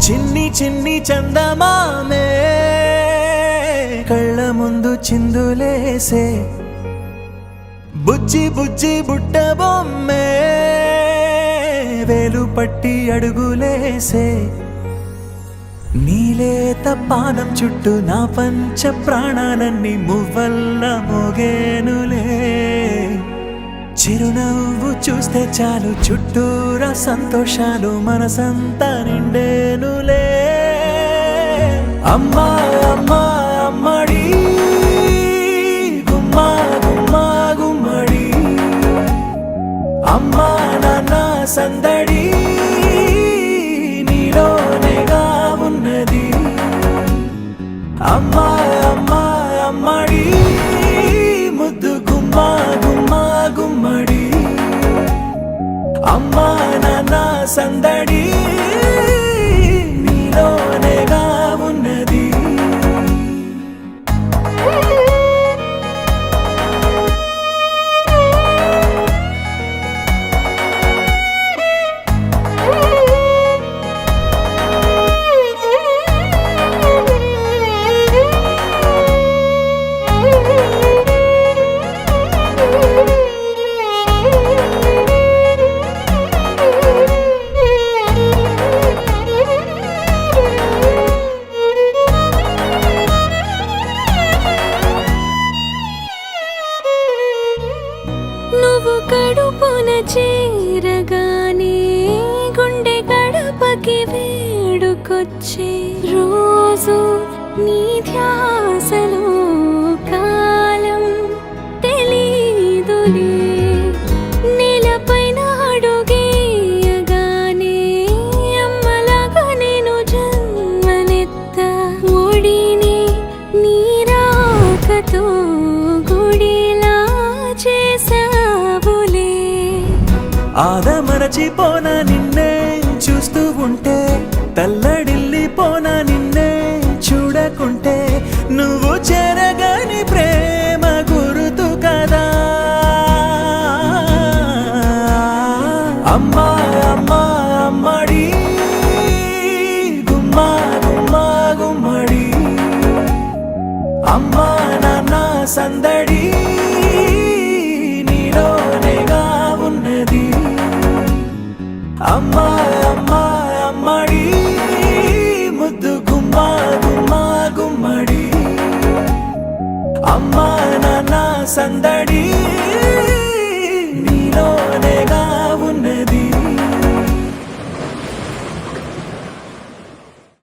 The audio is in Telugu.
చిన్ని చిన్ని చందమామే కళ్ళ ముందు చిందులేసే బుజ్జి బుజ్జి బుట్ట బొమ్మే వేలు పట్టి అడుగులేసే నీలేత పానం చుట్టూ నా పంచ ప్రాణాలన్నీ మువ్వల్ల మోగేనులే చిరునవ్వు చూస్తే చాలు చుట్టూరా సంతోషాలు మనసంతా నిండేనులే అమ్మా అమ్మా అమ్మడి గుమ్మా గుమ్మా గుమ్మడి అమ్మా నాన్న సందడి నీలోనేగా ఉన్నది అమ్మా అమ్మా అమ్మడి ముద్దు గుమ్మా గుమ్మా గుమ్మడి అమ్మా నాన్న సందడి నీలోనేగా ఉన్నది నువ్వు కడుపున చేరగానే గుండె గడపకి వేడుకొచ్చే రోజు నీ ధ్యాసలో కాలం తెలీదులే నేలపైన అడుగేయగానే అమ్మలాగా నేను జన్మనెత్త ఒడిని నీ రాకతో గుడిలా చేసావులే ఆదమరచిపోనా నిన్నే చూస్తూ ఉంటే తల్లడిల్లిపోనా నిన్నే చూడకుంటే నువ్వు చెరగని ప్రేమ గురుతు కదా అమ్మా అమ్మా అమ్మడి గుమ్మా గుమ్మా గుమ్మడి అమ్మా నాన్న సందడి నీలోనేగా ఉన్నది అమ్మా అమ్మా అమ్మడి ముద్దు గుమ్మా గుమ్మా గుమ్మడి అమ్మా నాన్న సందడి నీలోనేగా